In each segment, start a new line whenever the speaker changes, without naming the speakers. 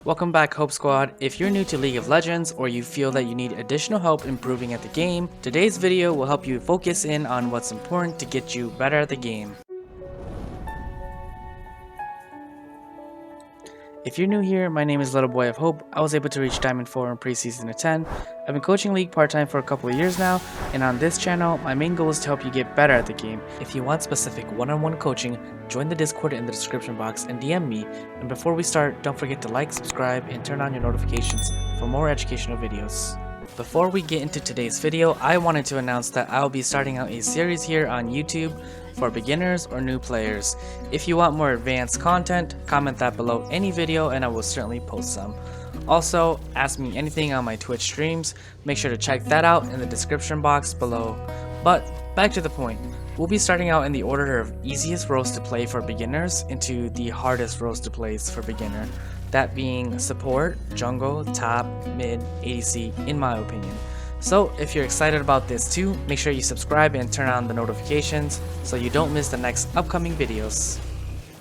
Welcome back, Hope Squad. If you're new to League of Legends or you feel that you need additional help improving at the game, today's video will help you focus in on what's important to get you better at the game. If you're new here, my name is Little Boy of Hope. I was able to reach Diamond 4 in preseason of 10. I've been coaching League part-time for a couple of years now, and on this channel, my main goal is to help you get better at the game. If you want specific one-on-one coaching, join the Discord in the description box and DM me. And before we start, don't forget to like, subscribe, and turn on your notifications for more educational videos. Before we get into today's video, I wanted to announce that I'll be starting out a series here on YouTube for beginners or new players. If you want more advanced content, comment that below any video and I will certainly post some. Also, ask me anything on my Twitch streams, make sure to check that out in the description box below. But back to the point, we'll be starting out in the order of easiest roles to play for beginners into the hardest roles to play for beginner. That being support, jungle, top, mid, ADC in my opinion. So if you're excited about this too, make sure you subscribe and turn on the notifications so you don't miss the next upcoming videos.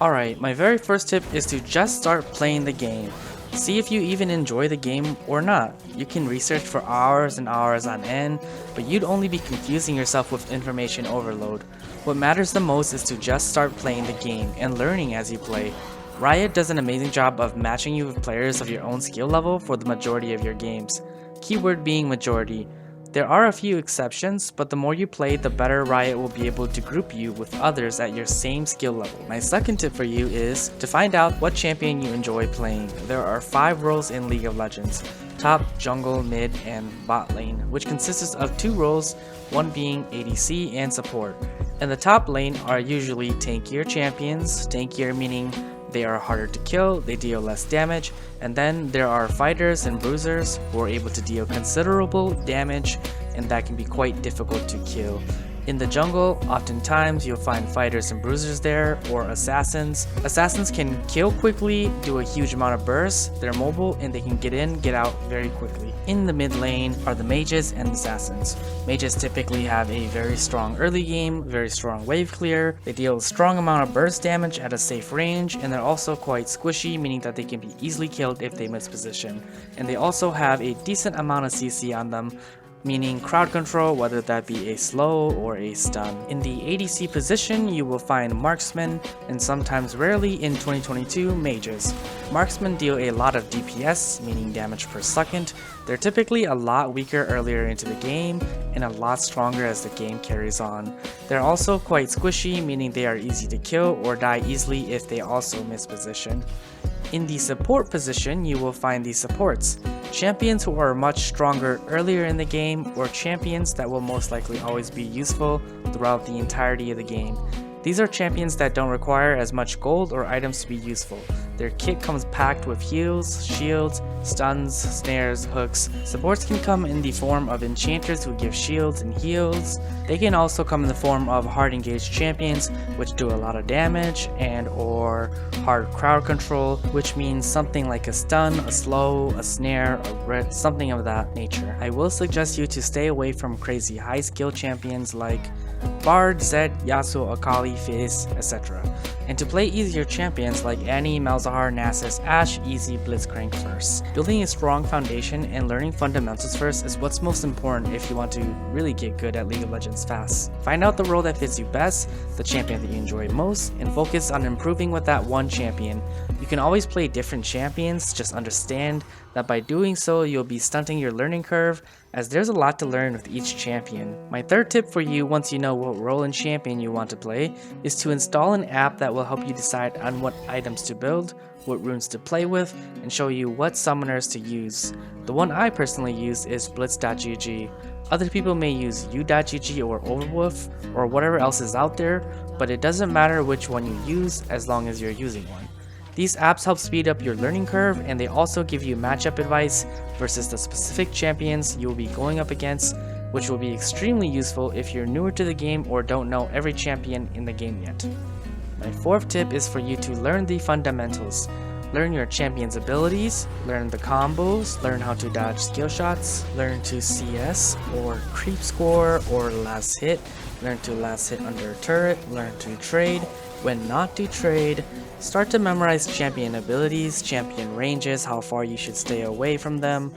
Alright, my very first tip is to just start playing the game. See if you even enjoy the game or not. You can research for hours and hours on end, but you'd only be confusing yourself with information overload. What matters the most is to just start playing the game and learning as you play. Riot does an amazing job of matching you with players of your own skill level for the majority of your games. Keyword being majority. There are a few exceptions, but the more you play, the better Riot will be able to group you with others at your same skill level. My second tip for you is to find out what champion you enjoy playing. There are 5 roles in League of Legends: top, jungle, mid, and bot lane, which consists of 2 roles, one being ADC and support. In the top lane are usually tankier champions, tankier meaning they are harder to kill, they deal less damage, and then there are fighters and bruisers who are able to deal considerable damage, and that can be quite difficult to kill. In the jungle, oftentimes you'll find fighters and bruisers there, or assassins. Assassins can kill quickly, do a huge amount of bursts, they're mobile, and they can get in, get out very quickly. In the mid lane are the mages and assassins. Mages typically have a very strong early game, very strong wave clear, they deal a strong amount of burst damage at a safe range, and they're also quite squishy, meaning that they can be easily killed if they miss position. And they also have a decent amount of CC on them, meaning crowd control, whether that be a slow or a stun. In the ADC position, you will find marksmen, and sometimes rarely in 2022, mages. Marksmen deal a lot of DPS, meaning damage per second. They're typically a lot weaker earlier into the game, and a lot stronger as the game carries on. They're also quite squishy, meaning they are easy to kill or die easily if they also miss position. In the support position, you will find the supports. Champions who are much stronger earlier in the game, or champions that will most likely always be useful throughout the entirety of the game. These are champions that don't require as much gold or items to be useful. Their kit comes packed with heals, shields, stuns, snares, hooks. Supports can come in the form of enchanters who give shields and heals. They can also come in the form of hard engaged champions, which do a lot of damage, and or hard crowd control, which means something like a stun, a slow, a snare, a rit, something of that nature. I will suggest you to stay away from crazy high skill champions like Bard, Zed, Yasuo, Akali, Fizz, etc. And to play easier champions like Annie, Malzahar, Nasus, Ashe, Easy, Blitzcrank first. Building a strong foundation and learning fundamentals first is what's most important if you want to really get good at League of Legends fast. Find out the role that fits you best, the champion that you enjoy most, and focus on improving with that one champion. You can always play different champions, just understand that by doing so you'll be stunting your learning curve, as there's a lot to learn with each champion. My third tip for you, once you know what role and champion you want to play, is to install an app that will help you decide on what items to build, what runes to play with, and show you what summoners to use. The one I personally use is blitz.gg. Other people may use u.gg or Overwolf or whatever else is out there, but it doesn't matter which one you use as long as you're using one. These apps help speed up your learning curve, and they also give you matchup advice versus the specific champions you will be going up against, which will be extremely useful if you're newer to the game or don't know every champion in the game yet. My fourth tip is for you to learn the fundamentals. Learn your champion's abilities, learn the combos, learn how to dodge skill shots, learn to CS or creep score or last hit, learn to last hit under a turret, learn to trade, when not to trade, start to memorize champion abilities, champion ranges, how far you should stay away from them,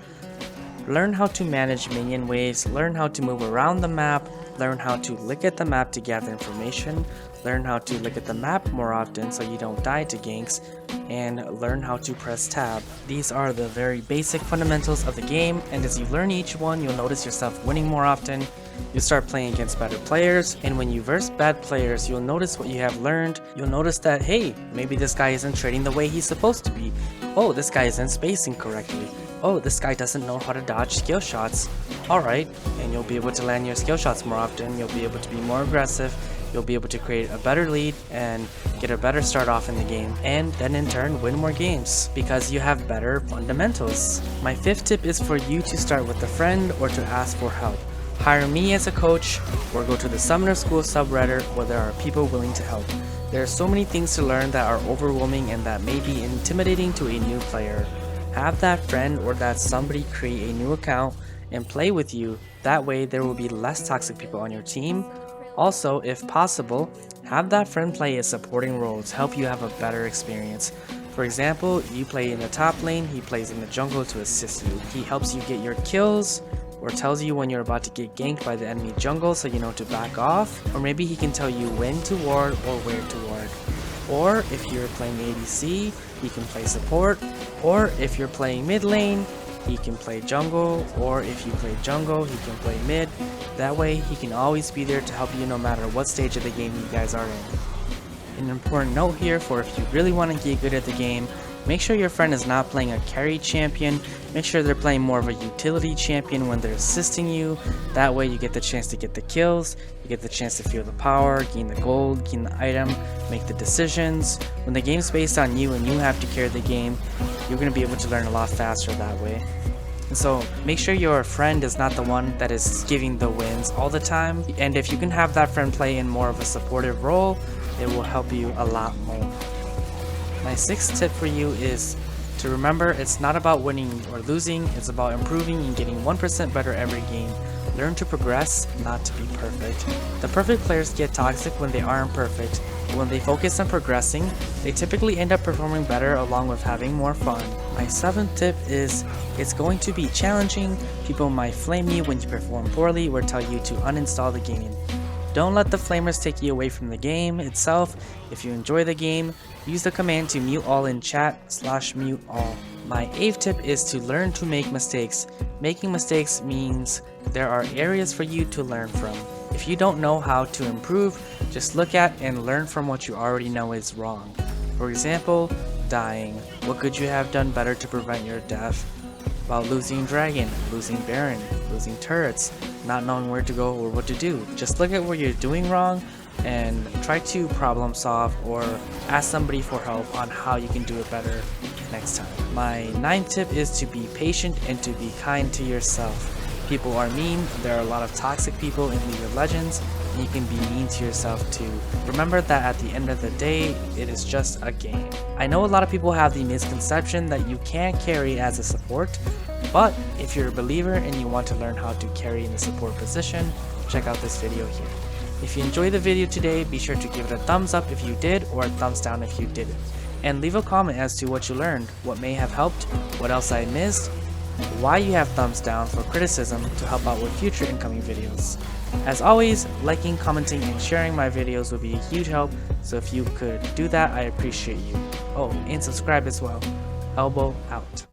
learn how to manage minion waves, learn how to move around the map, learn how to look at the map to gather information, learn how to look at the map more often so you don't die to ganks, and learn how to press tab. These are the very basic fundamentals of the game, and as you learn each one, you'll notice yourself winning more often. You'll start playing against better players, and when you verse bad players, you'll notice what you have learned. You'll notice that, hey, maybe this guy isn't trading the way he's supposed to be. Oh, this guy isn't spacing correctly. Oh, this guy doesn't know how to dodge skill shots. Alright, and you'll be able to land your skill shots more often, you'll be able to be more aggressive, you'll be able to create a better lead and get a better start off in the game, and then in turn win more games because you have better fundamentals. My 5th tip is for you to start with a friend or to ask for help. Hire me as a coach or go to the Summoner School subreddit where there are people willing to help. There are so many things to learn that are overwhelming and that may be intimidating to a new player. Have that friend or that somebody create a new account and play with you. That way there will be less toxic people on your team. Also, if possible, have that friend play a supporting role to help you have a better experience. For example, you play in the top lane, he plays in the jungle to assist you. He helps you get your kills, or tells you when you're about to get ganked by the enemy jungle so you know to back off, or maybe he can tell you when to ward or where to ward. Or if you're playing ADC, he can play support, or if you're playing mid lane, he can play jungle, or if you play jungle, he can play mid. That way he can always be there to help you no matter what stage of the game you guys are in. An important note here for if you really want to get good at the game, make sure your friend is not playing a carry champion. Make sure they're playing more of a utility champion when they're assisting you. That way you get the chance to get the kills, you get the chance to feel the power, gain the gold, gain the item, make the decisions. When the game's based on you and you have to carry the game, you're going to be able to learn a lot faster that way. And so make sure your friend is not the one that is giving the wins all the time. And if you can have that friend play in more of a supportive role, it will help you a lot more. My 6th tip for you is to remember it's not about winning or losing, it's about improving and getting 1% better every game. Learn to progress, not to be perfect. The perfect players get toxic when they aren't perfect, but when they focus on progressing, they typically end up performing better along with having more fun. My 7th tip is it's going to be challenging. People might flame you when you perform poorly or tell you to uninstall the game. Don't let the flamers take you away from the game itself. If you enjoy the game, use the command to mute all in chat/mute all. My 8th tip is to learn to make mistakes. Making mistakes means there are areas for you to learn from. If you don't know how to improve, just look at and learn from what you already know is wrong. For example, dying. What could you have done better to prevent your death? About losing dragon, losing baron, losing turrets, not knowing where to go or what to do. Just look at what you're doing wrong and try to problem solve or ask somebody for help on how you can do it better next time. My 9th tip is to be patient and to be kind to yourself. People are mean, there are a lot of toxic people in League of Legends, and you can be mean to yourself too. Remember that at the end of the day, it is just a game. I know a lot of people have the misconception that you can't carry as a support, but if you're a believer and you want to learn how to carry in the support position, check out this video here. If you enjoyed the video today, be sure to give it a thumbs up if you did or a thumbs down if you didn't. And leave a comment as to what you learned, what may have helped, what else I missed, why you have thumbs down for criticism to help out with future incoming videos. As always, liking, commenting, and sharing my videos would be a huge help, so if you could do that, I appreciate you. Oh, and subscribe as well. Elbow out.